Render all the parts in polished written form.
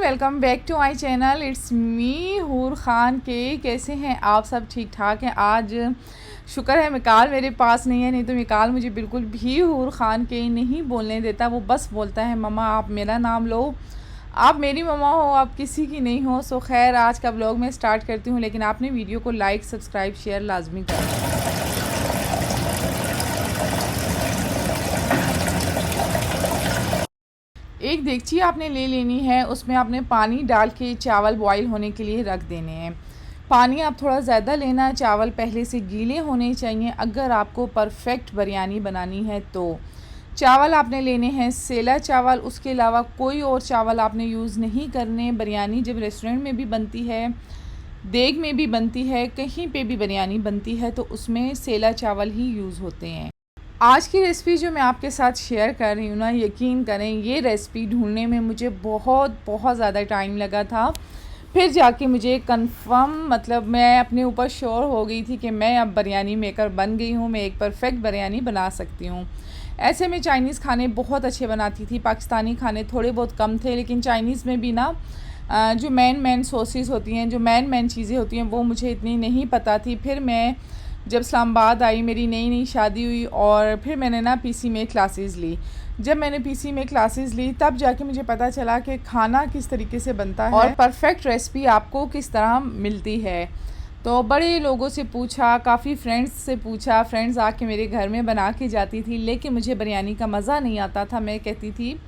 Welcome back to my channel. It's me Hoor Khan के। कैसे हैं आप सब? ठीक ठाक हैं। आज शुक्र है मिकाल मेरे पास नहीं है, नहीं तो मिकाल मुझे बिल्कुल भी हूर ख़ान के नहीं बोलने देता। वो बस बोलता है मम्मा आप मेरा नाम लो, आप मेरी मम्मा हो, आप किसी की नहीं हो। सो खैर आज का व्लॉग मैं स्टार्ट करती हूँ, लेकिन आपने वीडियो को लाइक सब्सक्राइब शेयर लाजमी करें। एक देगची आपने ले लेनी है, उसमें आपने पानी डाल के चावल बॉईल होने के लिए रख देने हैं। पानी आप थोड़ा ज़्यादा लेना, चावल पहले से गीले होने चाहिए अगर आपको परफेक्ट बिरयानी बनानी है तो। चावल आपने लेने हैं सेला चावल, उसके अलावा कोई और चावल आपने यूज़ नहीं करने। बिरयानी जब रेस्टोरेंट में भी बनती है, देग में भी बनती है, कहीं पे भी बिरयानी बनती है तो उसमें सेला चावल ही यूज़ होते हैं। आज की रेसिपी जो मैं आपके साथ शेयर कर रही हूँ ना, यकीन करें ये रेसिपी ढूंढने में मुझे बहुत ज़्यादा टाइम लगा था। फिर जाके मुझे कंफर्म मतलब मैं अपने ऊपर श्योर हो गई थी कि मैं अब बिरयानी मेकर बन गई हूँ, मैं एक परफेक्ट बिरयानी बना सकती हूँ। ऐसे में चाइनीज़ खाने बहुत अच्छे बनाती थी, पाकिस्तानी खाने थोड़े बहुत कम थे, लेकिन चाइनीज़ में भी ना जो मेन सोसेस होती हैं, जो मेन चीज़ें होती हैं वो मुझे इतनी नहीं पता थी। फिर मैं जब इस्लामाबाद आई, मेरी नई शादी हुई और फिर मैंने ना पीसी में क्लासेस ली। जब मैंने पीसी में क्लासेस ली तब जाके मुझे पता चला कि खाना किस तरीके से बनता है और परफेक्ट रेसिपी आपको किस तरह मिलती है। तो बड़े लोगों से पूछा, काफ़ी फ्रेंड्स से पूछा, फ्रेंड्स आके मेरे घर में बना के जाती थी, लेकिन मुझे बिरयानी का मज़ा नहीं आता था। मैं कहती थी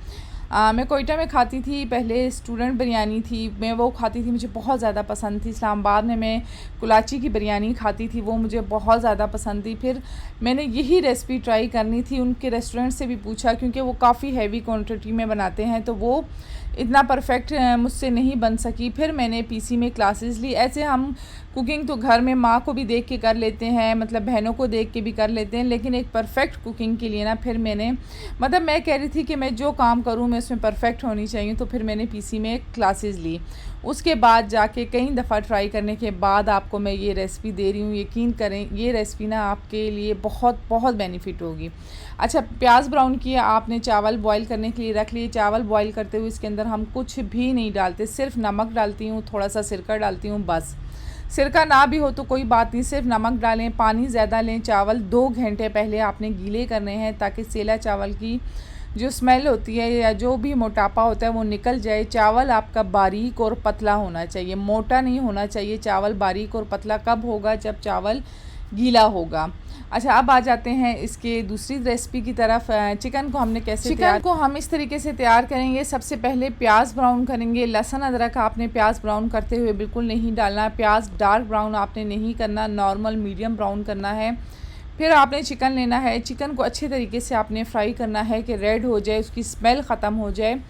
मैं कोयटा में खाती थी, पहले स्टूडेंट बिरयानी थी, मैं वो खाती थी, मुझे बहुत ज़्यादा पसंद थी। इस्लामाबाद में मैं कुलाची की बिरयानी खाती थी, वो मुझे बहुत ज़्यादा पसंद थी। फिर मैंने यही रेसिपी ट्राई करनी थी, उनके रेस्टोरेंट से भी पूछा क्योंकि वो काफ़ी हैवी क्वांटिटी में बनाते हैं तो वो इतना परफेक्ट मुझसे नहीं बन सकी। फिर मैंने पीसी में क्लासेस ली। ऐसे हम कुकिंग तो घर में माँ को भी देख के कर लेते हैं, मतलब बहनों को देख के भी कर लेते हैं, लेकिन एक परफेक्ट कुकिंग के लिए ना फिर मैंने मतलब मैं कह रही थी कि मैं जो काम करूँ मैं उसमें परफेक्ट होनी चाहिए, तो फिर मैंने पीसी में क्लासेस ली। उसके बाद जाके कई दफ़ा ट्राई करने के बाद आपको मैं ये रेसिपी दे रही हूँ। यकीन करें ये रेसिपी ना आपके लिए बहुत बेनिफिट होगी। अच्छा, प्याज ब्राउन किया आपने, चावल बॉईल करने के लिए रख लिए। चावल बॉईल करते हुए इसके अंदर हम कुछ भी नहीं डालते, सिर्फ नमक डालती हूँ, थोड़ा सा सिरका डालती हूँ बस। सिरका ना भी हो तो कोई बात नहीं, सिर्फ नमक डालें, पानी ज़्यादा लें। चावल 2 घंटे पहले आपने गीले करने हैं ताकि सेला चावल की जो स्मेल होती है या जो भी मोटापा होता है वो निकल जाए। चावल आपका बारीक और पतला होना चाहिए, मोटा नहीं होना चाहिए। चावल बारीक और पतला कब होगा? जब चावल गीला होगा। अच्छा, अब आ जाते हैं इसके दूसरी रेसिपी की तरफ। चिकन को हमने कैसे चिकन को हम इस तरीके से तैयार करेंगे। सबसे पहले प्याज ब्राउन करेंगे। लहसुन अदरक आपने प्याज ब्राउन करते हुए बिल्कुल नहीं डालना। प्याज डार्क ब्राउन आपने नहीं करना, नॉर्मल मीडियम ब्राउन करना है। फिर आपने चिकन लेना है, चिकन को अच्छे तरीके से आपने फ्राई करना है कि रेड हो जाए, उसकी स्मेल ख़त्म हो जाए।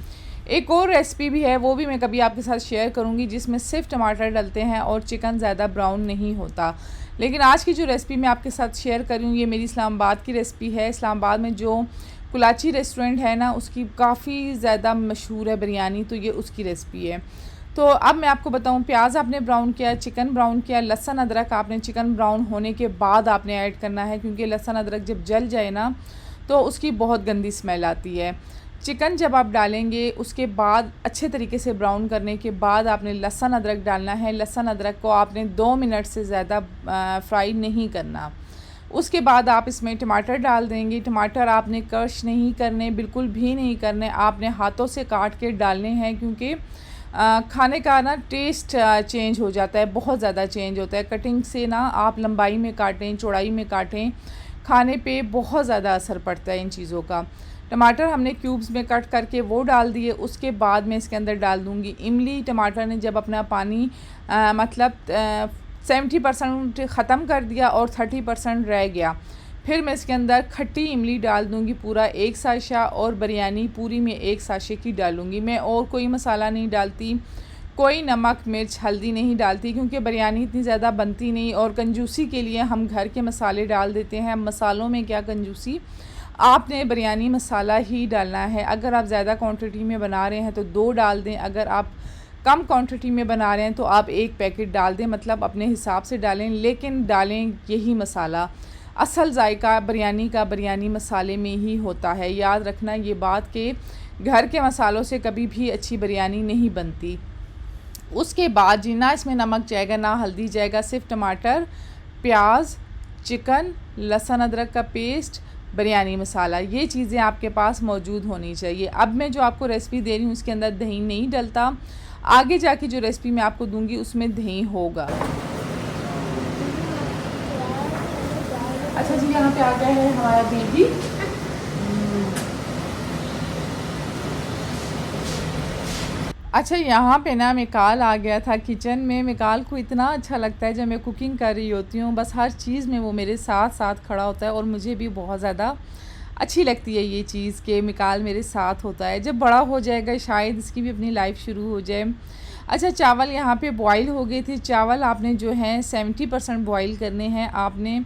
एक और रेसिपी भी है, वो भी मैं कभी आपके साथ शेयर करूंगी, जिसमें सिर्फ टमाटर डलते हैं और चिकन ज़्यादा ब्राउन नहीं होता। लेकिन आज की जो रेसिपी मैं आपके साथ शेयर कर रही हूँ ये मेरी इस्लामाबाद की रेसिपी है। इस्लामाबाद में जो कुलाची रेस्टोरेंट है ना, उसकी काफ़ी ज़्यादा मशहूर है बिरयानी, तो ये उसकी रेसिपी है। तो अब मैं आपको बताऊं, प्याज आपने ब्राउन किया, चिकन ब्राउन किया, लहसुन अदरक आपने चिकन ब्राउन होने के बाद आपने ऐड करना है, क्योंकि लहसुन अदरक जब जल जाए ना तो उसकी बहुत गंदी स्मेल आती है। चिकन जब आप डालेंगे उसके बाद अच्छे तरीके से ब्राउन करने के बाद आपने लहसुन अदरक डालना है। लहसुन अदरक को आपने 2 मिनट से ज़्यादा फ्राई नहीं करना। उसके बाद आप इसमें टमाटर डाल देंगे। टमाटर आपने क्रश नहीं करने, बिल्कुल भी नहीं करने, आपने हाथों से काट के डालने हैं, क्योंकि खाने का ना टेस्ट चेंज हो जाता है, बहुत ज़्यादा चेंज होता है। कटिंग से ना आप लंबाई में काटें, चौड़ाई में काटें, खाने पे बहुत ज़्यादा असर पड़ता है इन चीज़ों का। टमाटर हमने क्यूब्स में कट करके वो डाल दिए। उसके बाद मैं इसके अंदर डाल दूँगी इमली। टमाटर ने जब अपना पानी मतलब 70% ख़त्म कर दिया और 30% रह गया, फिर मैं इसके अंदर खट्टी इमली डाल दूँगी पूरा 1 साशा, और बिरयानी पूरी में 1 साशे की डालूँगी। मैं और कोई मसाला नहीं डालती, कोई नमक मिर्च हल्दी नहीं डालती, क्योंकि बिरयानी इतनी ज़्यादा बनती नहीं और कंजूसी के लिए हम घर के मसाले डाल देते हैं। मसालों में क्या कंजूसी, आपने बिरयानी मसाला ही डालना है। अगर आप ज़्यादा क्वांटिटी में बना रहे हैं तो 2 डाल दें, अगर आप कम क्वांटिटी में बना रहे हैं तो आप 1 पैकेट डाल दें, मतलब अपने हिसाब से डालें, लेकिन डालें यही मसाला। असल जायका बिरयानी का बिरयानी मसाले में ही होता है। याद रखना ये बात कि घर के मसालों से कभी भी अच्छी बिरयानी नहीं बनती। उसके बाद जी ना इसमें नमक जाएगा, ना हल्दी जाएगा, सिर्फ टमाटर, प्याज, चिकन, लहसुन अदरक का पेस्ट, बिरयानी मसाला, ये चीज़ें आपके पास मौजूद होनी चाहिए। अब मैं जो आपको रेसिपी दे रही हूँ उसके अंदर दही नहीं डलता, आगे जाके जो रेसिपी मैं आपको दूंगी उसमें दही होगा। अच्छा जी, यहाँ पे आ गया है हमारा बेबी। अच्छा, यहाँ पे ना मिकाल आ गया था किचन में। मिकाल को इतना अच्छा लगता है जब मैं कुकिंग कर रही होती हूँ, बस हर चीज़ में वो मेरे साथ साथ खड़ा होता है और मुझे भी बहुत ज़्यादा अच्छी लगती है ये चीज़ कि मिकाल मेरे साथ होता है। जब बड़ा हो जाएगा शायद इसकी भी अपनी लाइफ शुरू हो जाए। अच्छा, चावल यहाँ पे बॉईल हो गए थे। चावल आपने जो है 70% बॉईल करने हैं, आपने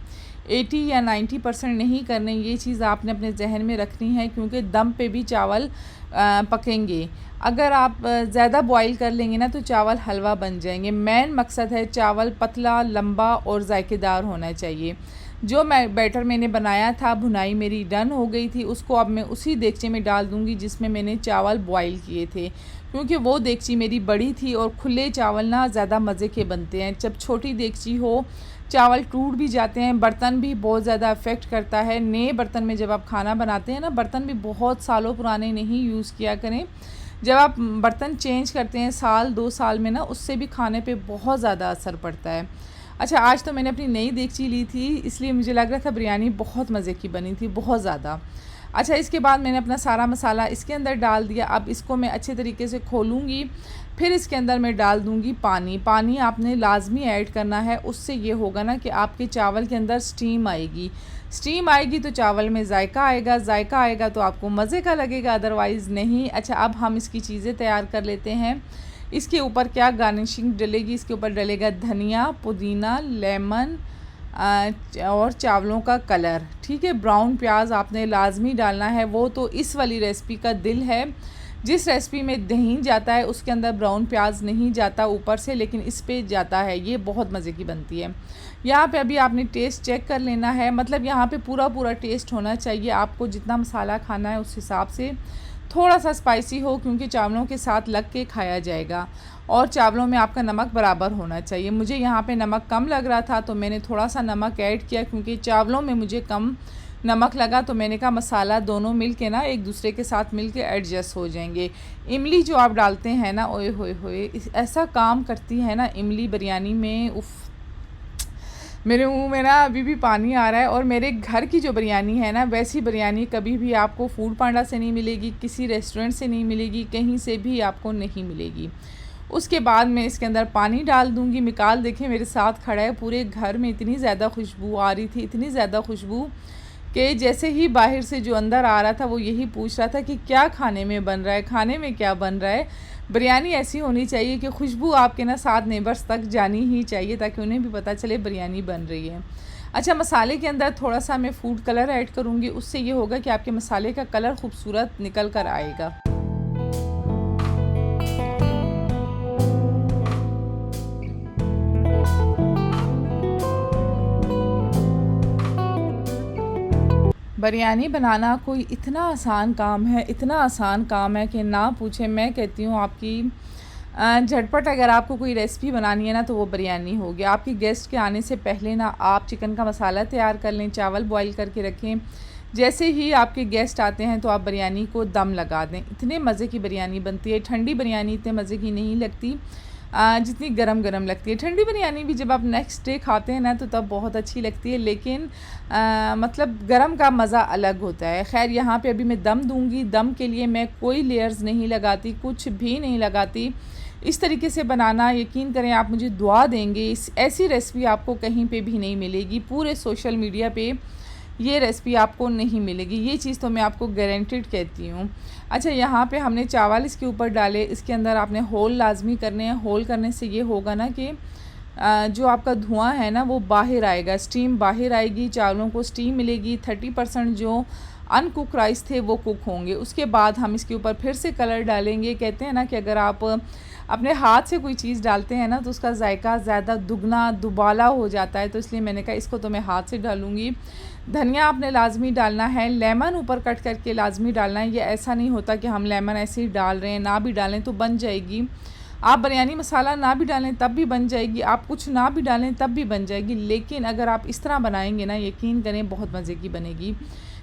80 या 90% नहीं करने। ये चीज़ आपने अपने जहन में रखनी है क्योंकि दम पे भी चावल पकेंगे। अगर आप ज़्यादा बॉईल कर लेंगे ना तो चावल हलवा बन जाएंगे। मेन मकसद है चावल पतला, लंबा और जायकेदार होना चाहिए। जो बैटर मैंने बनाया था, भुनाई मेरी डन हो गई थी, उसको अब मैं उसी देगचे में डाल दूँगी जिसमें मैंने चावल बॉईल किए थे, क्योंकि वो देगची मेरी बड़ी थी और खुले चावल ना ज़्यादा मज़े के बनते हैं। जब छोटी देगची हो चावल टूट भी जाते हैं। बर्तन भी बहुत ज़्यादा अफेक्ट करता है। नए बर्तन में जब आप खाना बनाते हैं ना, बर्तन भी बहुत सालों पुराने नहीं यूज़ किया करें। जब आप बर्तन चेंज करते हैं साल 2 साल में ना, उससे भी खाने पे बहुत ज़्यादा असर पड़ता है। अच्छा, आज तो मैंने अपनी नई देगची ली थी इसलिए मुझे लग रहा था बिरयानी बहुत मज़े की बनी थी, बहुत ज़्यादा। अच्छा, इसके बाद मैंने अपना सारा मसाला इसके अंदर डाल दिया। अब इसको मैं अच्छे तरीके से खोलूँगी, फिर इसके अंदर मैं डाल दूँगी पानी। पानी आपने लाजमी ऐड करना है, उससे ये होगा ना कि आपके चावल के अंदर स्टीम आएगी। स्टीम आएगी तो चावल में जायका आएगा, जायका आएगा तो आपको मज़े का लगेगा, अदरवाइज़ नहीं। अच्छा, अब हम इसकी चीज़ें तैयार कर लेते हैं। इसके ऊपर क्या गार्निशिंग डलेगी, इसके ऊपर डलेगा धनिया, पुदीना, लेमन और चावलों का कलर। ठीक है, ब्राउन प्याज आपने लाजमी डालना है, वो तो इस वाली रेसिपी का दिल है। जिस रेसिपी में दही जाता है उसके अंदर ब्राउन प्याज नहीं जाता ऊपर से, लेकिन इस पे जाता है। ये बहुत मज़े की बनती है। यहाँ पे अभी आपने टेस्ट चेक कर लेना है, मतलब यहाँ पे पूरा पूरा टेस्ट होना चाहिए। आपको जितना मसाला खाना है उस हिसाब से, थोड़ा सा स्पाइसी हो क्योंकि चावलों के साथ लग के खाया जाएगा, और चावलों में आपका नमक बराबर होना चाहिए। मुझे यहाँ पे नमक कम लग रहा था तो मैंने थोड़ा सा नमक ऐड किया, क्योंकि चावलों में मुझे कम नमक लगा तो मैंने कहा मसाला दोनों मिल के ना एक दूसरे के साथ मिल के एडजस्ट हो जाएंगे। इमली जो आप डालते हैं ना, ओए होए होए, ऐसा काम करती है ना इमली बिरयानी में, उफ़, मेरे मुंह में ना अभी भी पानी आ रहा है। और मेरे घर की जो बिरयानी है ना, वैसी बिरयानी कभी भी आपको फूड पांडा से नहीं मिलेगी, किसी रेस्टोरेंट से नहीं मिलेगी, कहीं से भी आपको नहीं मिलेगी। उसके बाद मैं इसके अंदर पानी डाल दूँगी। मिकाल देखें मेरे साथ खड़ा है। पूरे घर में इतनी ज़्यादा खुशबू आ रही थी, इतनी ज़्यादा खुशबू कि जैसे ही बाहर से जो अंदर आ रहा था वो यही पूछ रहा था कि क्या खाने में बन रहा है, खाने में क्या बन रहा है। बिरयानी ऐसी होनी चाहिए कि खुशबू आपके ना 7 नेबर्स तक जानी ही चाहिए, ताकि उन्हें भी पता चले बिरयानी बन रही है। अच्छा, मसाले के अंदर थोड़ा सा मैं फूड कलर ऐड करूँगी, उससे ये होगा कि आपके मसाले का कलर खूबसूरत निकल कर आएगा। बिरयानी बनाना कोई इतना आसान काम है, इतना आसान काम है कि ना पूछे। मैं कहती हूँ आपकी झटपट अगर आपको कोई रेसिपी बनानी है ना तो वो बिरयानी होगी। आपके गेस्ट के आने से पहले ना आप चिकन का मसाला तैयार कर लें, चावल बॉईल करके रखें। जैसे ही आपके गेस्ट आते हैं तो आप बिरयानी को दम लगा दें। इतने मज़े की बिरयानी बनती है। ठंडी बिरयानी इतने मज़े की नहीं लगती जितनी गरम गरम लगती है। ठंडी बिरयानी भी जब आप नेक्स्ट डे खाते हैं ना तो तब बहुत अच्छी लगती है, लेकिन मतलब गरम का मज़ा अलग होता है। खैर, यहाँ पे अभी मैं दम दूँगी। दम के लिए मैं कोई लेयर्स नहीं लगाती, कुछ भी नहीं लगाती। इस तरीके से बनाना, यकीन करें आप मुझे दुआ देंगे, ऐसी रेसिपी आपको कहीं पे भी नहीं मिलेगी। पूरे सोशल मीडिया पे ये रेसिपी आपको नहीं मिलेगी, ये चीज़ तो मैं आपको गारंटेड कहती हूँ। अच्छा, यहाँ पे हमने चावल इसके ऊपर डाले। इसके अंदर आपने होल लाजमी करने हैं। होल करने से ये होगा ना कि जो आपका धुआं है ना वो बाहर आएगा, स्टीम बाहर आएगी, चावलों को स्टीम मिलेगी। 30% जो अनकुक राइस थे वो कुक होंगे। उसके बाद हम इसके ऊपर फिर से कलर डालेंगे। कहते हैं ना कि अगर आप अपने हाथ से कोई चीज़ डालते हैं ना तो उसका जायका ज़्यादा दुगना दुबाला हो जाता है, तो इसलिए मैंने कहा इसको तो मैं हाथ से डालूँगी। धनिया आपने लाजमी डालना है, लेमन ऊपर कट करके लाजमी डालना है। ये ऐसा नहीं होता कि हम लेमन ऐसे ही डाल रहे हैं, ना भी डालें तो बन जाएगी। आप बिरयानी मसाला ना भी डालें तब भी बन जाएगी, आप कुछ ना भी डालें तब भी बन जाएगी, लेकिन अगर आप इस तरह बनाएंगे ना यकीन करें बहुत मज़े की बनेगी।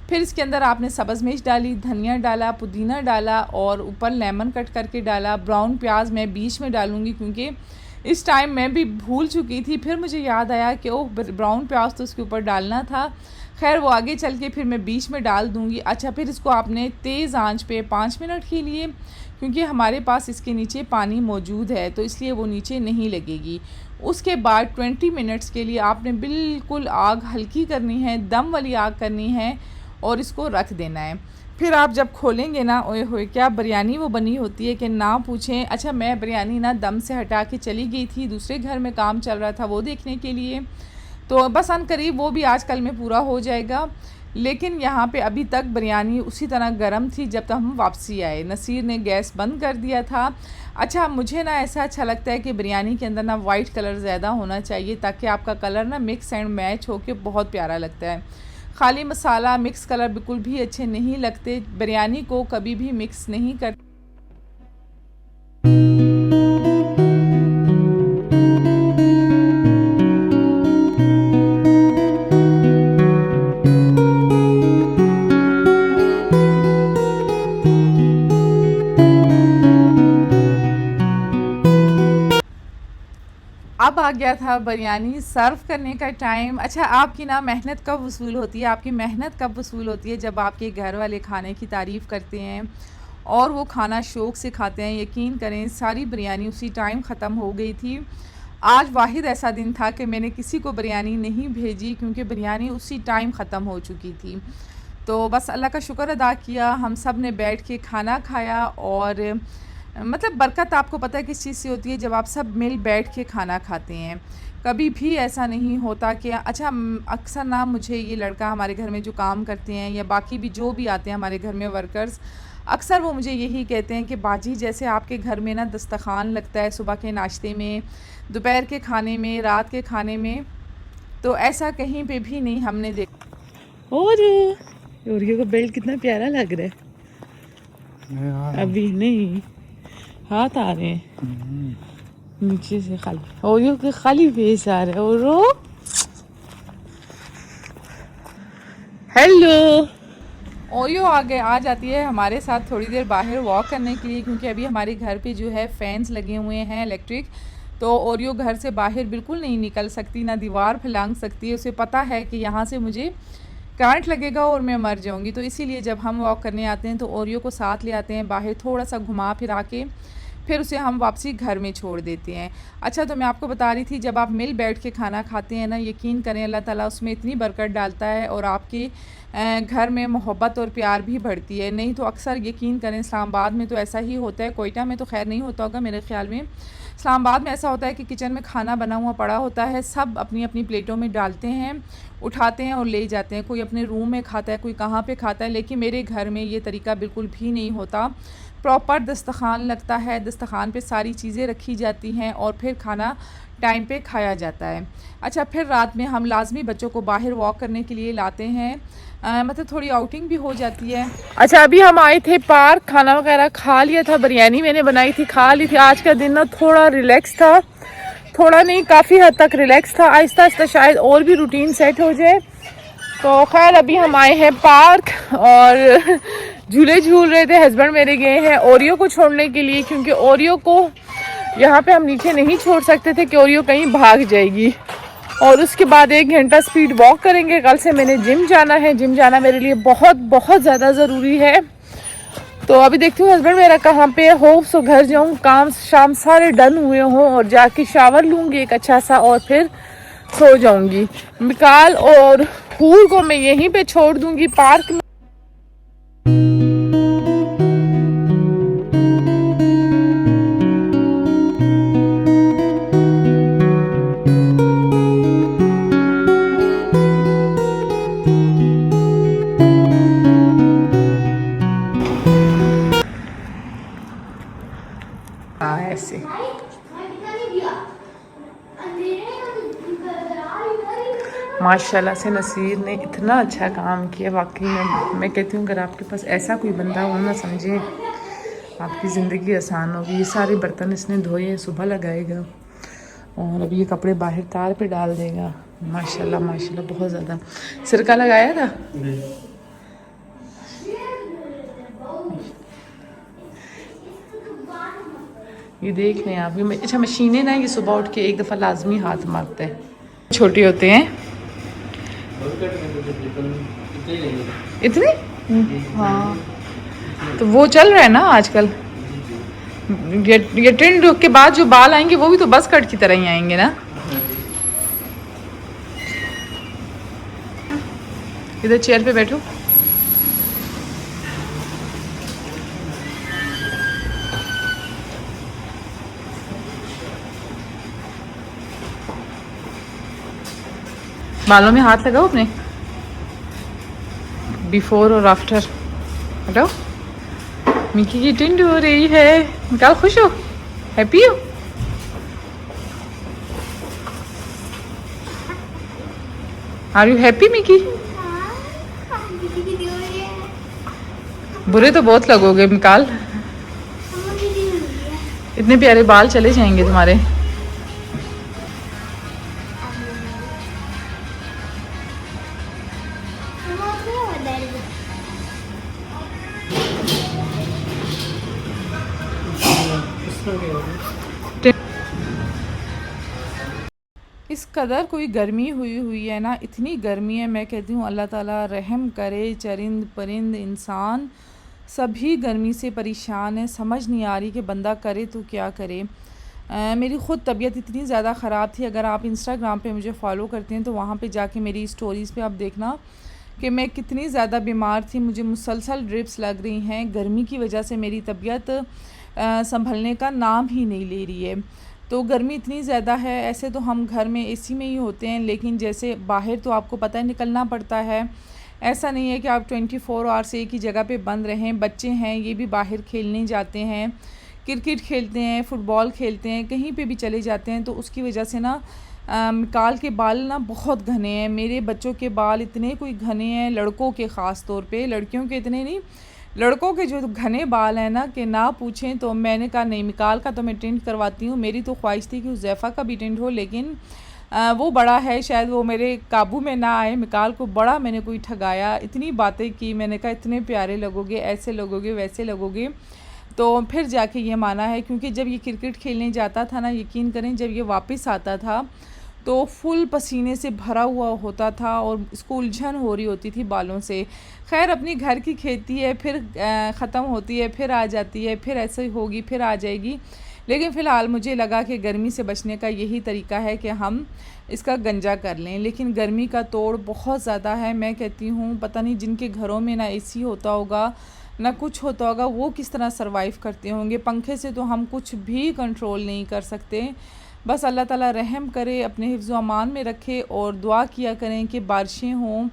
फिर इसके अंदर आपने सब्ज़ मिर्च डाली, धनिया डाला, पुदीना डाला और ऊपर लेमन कट करके डाला। ब्राउन प्याज मैं बीच में डालूँगी क्योंकि इस टाइम मैं भी भूल चुकी थी, फिर मुझे याद आया कि ओह ब्राउन प्याज तो उसके ऊपर डालना था। खैर वो आगे चल के फिर मैं बीच में डाल दूँगी। अच्छा, फिर इसको आपने तेज़ आंच पे 5 मिनट के लिए, क्योंकि हमारे पास इसके नीचे पानी मौजूद है तो इसलिए वो नीचे नहीं लगेगी। उसके बाद 20 मिनट्स के लिए आपने बिल्कुल आग हल्की करनी है, दम वाली आग करनी है और इसको रख देना है। फिर आप जब खोलेंगे ना, ओए होए क्या बिरयानी वो बनी होती है कि ना पूछें। अच्छा, मैं बिरयानी ना दम से हटा के चली गई थी, दूसरे घर में काम चल रहा था वो देखने के लिए, तो बस अनकरीब वो भी आज कल में पूरा हो जाएगा। लेकिन यहाँ पे अभी तक बिरयानी उसी तरह गर्म थी जब तक हम वापसी आए। नसीर ने गैस बंद कर दिया था। अच्छा, मुझे ना ऐसा अच्छा लगता है कि बिरयानी के अंदर ना वाइट कलर ज़्यादा होना चाहिए ताकि आपका कलर ना मिक्स एंड मैच हो के बहुत प्यारा लगता है। खाली मसाला मिक्स कलर बिल्कुल भी अच्छे नहीं लगते, बिरयानी को कभी भी मिक्स नहीं कर। अब आ गया था बिरयानी सर्व करने का टाइम। अच्छा, आपकी ना मेहनत कब वसूल होती है, आपकी मेहनत कब वसूल होती है जब आपके घर वाले खाने की तारीफ़ करते हैं और वो खाना शौक़ से खाते हैं। यकीन करें सारी बिरयानी उसी टाइम ख़त्म हो गई थी। आज वाहिद ऐसा दिन था कि मैंने किसी को बिरयानी नहीं भेजी क्योंकि बिरयानी उसी टाइम ख़त्म हो चुकी थी। तो बस अल्लाह का शुक्र अदा किया, हम सब ने बैठ के खाना खाया। और मतलब बरकत आपको पता है किस चीज़ से होती है, जब आप सब मिल बैठ के खाना खाते हैं। कभी भी ऐसा नहीं होता कि अच्छा अक्सर ना मुझे ये लड़का हमारे घर में जो काम करते हैं या बाकी भी जो भी आते हैं हमारे घर में वर्कर्स, अक्सर वो मुझे यही कहते हैं कि बाजी जैसे आपके घर में ना दस्तरखान लगता है सुबह के नाश्ते में, दोपहर के खाने में, रात के खाने में, तो ऐसा कहीं पे भी नहीं हमने देखा। और ओरियो का बेल्ट कितना प्यारा लग रहा है। अभी नहीं, हाथ आ रहे हैं नीचे से खाली, ओरियो के खाली फेस आ रहा है। और हेलो, ओरियो आ जाती है हमारे साथ थोड़ी देर बाहर वॉक करने के लिए, क्योंकि अभी हमारे घर पे जो है फैंस लगे हुए हैं इलेक्ट्रिक, तो ओरियो घर से बाहर बिल्कुल नहीं निकल सकती, ना दीवार फैलांग सकती है। उसे पता है कि यहाँ से मुझे करंट लगेगा और मैं मर जाऊँगी, तो इसीलिए जब हम वॉक करने आते हैं तो ओरियो को साथ ले आते हैं बाहर, थोड़ा सा घुमा फिरा के फिर उसे हम वापसी घर में छोड़ देते हैं। अच्छा, तो मैं आपको बता रही थी जब आप मिल बैठ के खाना खाते हैं ना, यकीन करें अल्लाह ताला उसमें इतनी बरकत डालता है और आपके घर में मोहब्बत और प्यार भी बढ़ती है। नहीं तो अक्सर यकीन करें इस्लामाबाद में तो ऐसा ही होता है, कोयटा में तो खैर नहीं होता होगा मेरे ख़्याल में, इस्लामाबाद में ऐसा होता है कि किचन में खाना बना हुआ पड़ा होता है, सब अपनी अपनी प्लेटों में डालते हैं, उठाते हैं और ले जाते हैं। कोई अपने रूम में खाता है, कोई कहाँ पे खाता है, लेकिन मेरे घर में ये तरीका बिल्कुल भी नहीं होता। प्रॉपर दस्तरखान लगता है, दस्तरखान पे सारी चीज़ें रखी जाती हैं और फिर खाना टाइम पे खाया जाता है। अच्छा, फिर रात में हम लाजमी बच्चों को बाहर वॉक करने के लिए लाते हैं, मतलब थोड़ी आउटिंग भी हो जाती है। अच्छा, अभी हम आए थे पार्क, खाना वगैरह खा लिया था, बिरयानी मैंने बनाई थी, खा ली थी। आज का दिन ना थोड़ा रिलैक्स था, थोड़ा नहीं काफ़ी हद तक रिलैक्स था। आहिस्ता आहिस्ता शायद और भी रूटीन सेट हो जाए। तो खैर अभी हम आए हैं पार्क और झूले झूल रहे थे। हस्बैंड मेरे गए हैं ओरियो को छोड़ने के लिए, क्योंकि ओरियो को यहाँ पे हम नीचे नहीं छोड़ सकते थे कि ओरियो कहीं भाग जाएगी। और उसके बाद 1 घंटा स्पीड वॉक करेंगे। कल से मैंने जिम जाना है, जिम जाना मेरे लिए बहुत बहुत ज़्यादा ज़रूरी है। तो अभी देखती हूँ हस्बैंड मेरा कहाँ पे हो, सो घर जाऊँ, काम शाम सारे डन हुए हों और जाके शावर लूँगी एक अच्छा सा और फिर सो जाऊँगी। मिकाल और फूल को मैं यहीं पे छोड़ दूँगी पार्क में। ऐसे। माशाल्लाह से नसीर ने इतना अच्छा काम किया, वाकई में मैं कहती हूँ अगर आपके पास ऐसा कोई बंदा हो ना, समझे आपकी ज़िंदगी आसान होगी। ये सारे बर्तन इसने धोए, सुबह लगाएगा और अब ये कपड़े बाहर तार पे डाल देगा। माशाल्लाह माशाल्लाह बहुत ज़्यादा। सिरका लगाया था? ये देख लें आप। ये अच्छा मशीनें ना, ये सुबह उठ के एक दफ़ा लाजमी हाथ मारते हैं। छोटे होते हैं इतने। हाँ तो वो चल रहा है ना आजकल। ये ट्रेंड के बाद जो बाल आएंगे वो भी तो बस कट की तरह ही आएंगे ना। इधर चेयर पे बैठो। बालों में हाथ लगाओ अपने, बिफोर और आफ्टर। हटाओ। मिकी की टिंड हो रही है। निकाल। खुश हो? हैप्पी हो? Are you happy Mickey? बुरे तो बहुत लगोगे मिकाल, इतने प्यारे बाल चले जाएंगे तुम्हारे। इस कदर कोई गर्मी हुई है ना, इतनी गर्मी है। मैं कहती हूँ अल्लाह ताला रहम करे। चरिंद परिंद इंसान सभी गर्मी से परेशान है। समझ नहीं आ रही कि बंदा करे तो क्या करे। मेरी ख़ुद तबीयत इतनी ज़्यादा ख़राब थी। अगर आप इंस्टाग्राम पे मुझे फ़ॉलो करते हैं तो वहाँ पे जाके मेरी स्टोरीज़ पे आप देखना कि मैं कितनी ज़्यादा बीमार थी। मुझे मुसलसल ड्रिप्स लग रही हैं। गर्मी की वजह से मेरी तबीयत संभलने का नाम ही नहीं ले रही है। तो गर्मी इतनी ज़्यादा है। ऐसे तो हम घर में एसी में ही होते हैं, लेकिन जैसे बाहर तो आपको पता है निकलना पड़ता है। ऐसा नहीं है कि आप 24 आवर्स एक ही जगह पे बंद रहें। बच्चे हैं, ये भी बाहर खेलने जाते हैं, क्रिकेट खेलते हैं, फ़ुटबॉल खेलते हैं, कहीं पे भी चले जाते हैं। तो उसकी वजह से ना मिकाल के बाल ना बहुत घने हैं। मेरे बच्चों के बाल इतने कोई घने हैं, लड़कों के ख़ास तौर पे, लड़कियों के इतने नहीं। लड़कों के जो घने बाल हैं ना कि ना पूछें। तो मैंने कहा नहीं, मिकाल का तो मैं टिंट करवाती हूँ। मेरी तो ख्वाहिश थी कि हुज़ैफ़ा का भी टिंट हो, लेकिन वो बड़ा है, शायद वो मेरे काबू में ना आए। मिकाल को बड़ा मैंने कोई ठगाया, इतनी बातें की। मैंने कहा इतने प्यारे लगोगे, ऐसे लगोगे, वैसे लगोगे। तो फिर जाके ये माना है, क्योंकि जब ये क्रिकेट खेलने जाता था ना, यकीन करें जब ये वापस आता था तो फुल पसीने से भरा हुआ होता था और इसको उलझन हो रही होती थी बालों से। खैर अपनी घर की खेती है, फिर ख़त्म होती है, फिर आ जाती है, फिर ऐसे ही होगी, फिर आ जाएगी। लेकिन फ़िलहाल मुझे लगा कि गर्मी से बचने का यही तरीका है कि हम इसका गंजा कर लें। लेकिन गर्मी का तोड़ बहुत ज़्यादा है। मैं कहती हूँ पता नहीं जिनके घरों में ना एसी होता होगा ना कुछ होता होगा, वो किस तरह सरवाइव करते होंगे। पंखे से तो हम कुछ भी कंट्रोल नहीं कर सकते। बस अल्लाह ताला रहम करे, अपने हिफ्ज़ व अमान में रखे और दुआ किया करें कि बारिशें हों।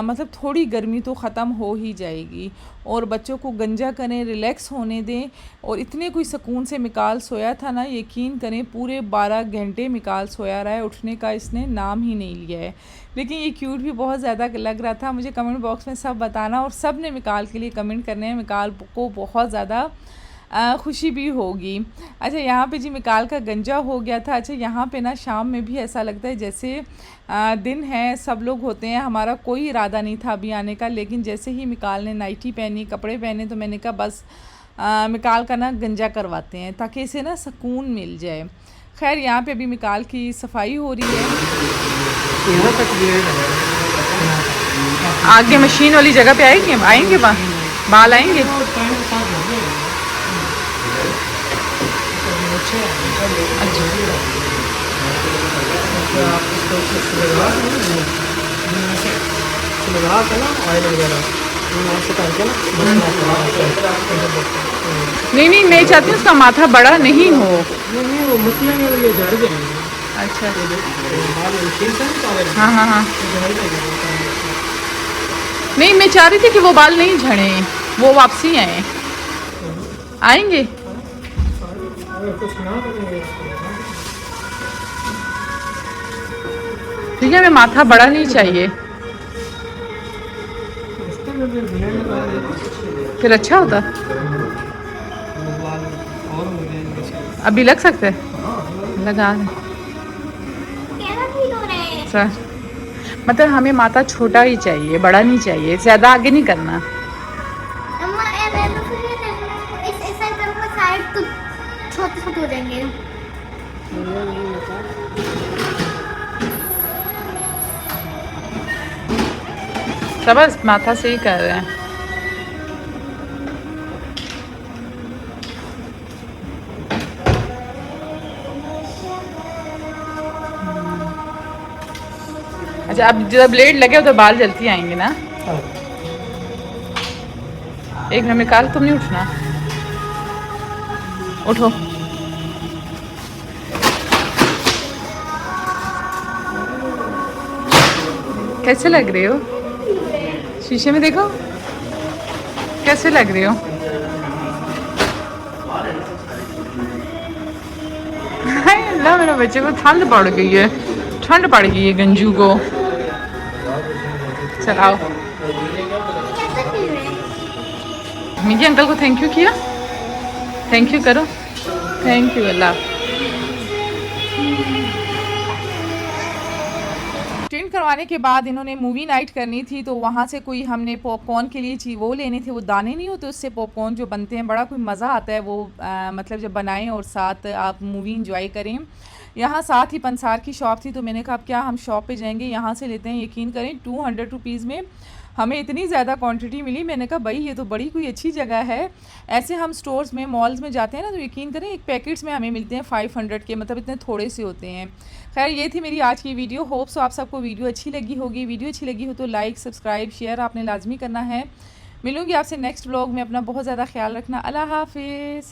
मतलब थोड़ी गर्मी तो ख़त्म हो ही जाएगी। और बच्चों को गंजा करें, रिलैक्स होने दें। और इतने कोई सुकून से मिकाल सोया था ना, यकीन करें पूरे 12 घंटे मिकाल सोया रहा है, उठने का इसने नाम ही नहीं लिया है। लेकिन ये क्यूट भी बहुत ज़्यादा लग रहा था। मुझे कमेंट बॉक्स में सब बताना, और सब ने मिकाल के लिए कमेंट करने हैं। मिकाल को बहुत ज़्यादा खुशी भी होगी। अच्छा यहाँ पे जी मिकाल का गंजा हो गया था। अच्छा यहाँ पे ना शाम में भी ऐसा लगता है जैसे दिन है, सब लोग होते हैं। हमारा कोई इरादा नहीं था अभी आने का, लेकिन जैसे ही मिकाल ने नाइटी पहनी, कपड़े पहने, तो मैंने कहा बस मिकाल का ना गंजा करवाते हैं ताकि इसे ना सुकून मिल जाए। खैर यहाँ पे अभी मिकाल की सफाई हो रही है। आगे मशीन वाली जगह पे आएंगे बाल आएंगे। नहीं मैं चाहती हूँ उसका माथा बड़ा नहीं हो। अच्छा हाँ। नहीं मैं चाह रही थी कि वो बाल नहीं झड़े, वो वापसी आएंगे। ठीक है, हमें माथा बड़ा नहीं चाहिए, फिर अच्छा होता। अभी लग सकते हैं, लगा सर। मतलब हमें माथा छोटा ही चाहिए, बड़ा नहीं चाहिए, ज़्यादा आगे नहीं करना। छोटे छोटे हो जाएंगे। सब बस माथा से ही कर रहे हैं। अच्छा, अब जब ब्लेड लगे तो बाल जल्दी आएंगे ना। एक मिनट निकाल, तुम नहीं उठना, उठो। कैसे लग रहे हो? शीशे में देखो, कैसे लग रहे हो? हाय अल्लाह, मेरे बच्चे को ठंड पड़ गई है, ठंड पड़ गई है गंजू को। चलाओ। मीजी अंकल को थैंक यू किया, थैंक यू करो, थैंक यू अल्लाह। ट्रेन करवाने के बाद इन्होंने मूवी नाइट करनी थी, तो वहाँ से कोई हमने पॉपकॉर्न के लिए चीज़ वो लेने थे, वो दाने नहीं होते उससे पॉपकॉर्न जो बनते हैं, बड़ा कोई मज़ा आता है वो मतलब जब बनाएं और साथ आप मूवी इंजॉय करें। यहाँ साथ ही पंसार की शॉप थी, तो मैंने कहा अब क्या हम शॉप पे जाएंगे, यहाँ से लेते हैं। यकीन करें 200 रुपीज़ में हमें इतनी ज़्यादा क्वांटिटी मिली। मैंने कहा भाई ये तो बड़ी कोई अच्छी जगह है। ऐसे हम स्टोर्स में, मॉल्स में जाते हैं ना, तो यकीन करें एक पैकेट्स में हमें मिलते हैं 500 के, मतलब इतने थोड़े से होते हैं। खैर ये थी मेरी आज की वीडियो। होप्स आप सबको वीडियो अच्छी लगी होगी। वीडियो अच्छी लगी हो तो लाइक, सब्सक्राइब, शेयर आपने लाजमी करना है। मिलूँगी आपसे नेक्स्ट व्लॉग में। अपना बहुत ज़्यादा ख्याल रखना। अल्लाह हाफिज़।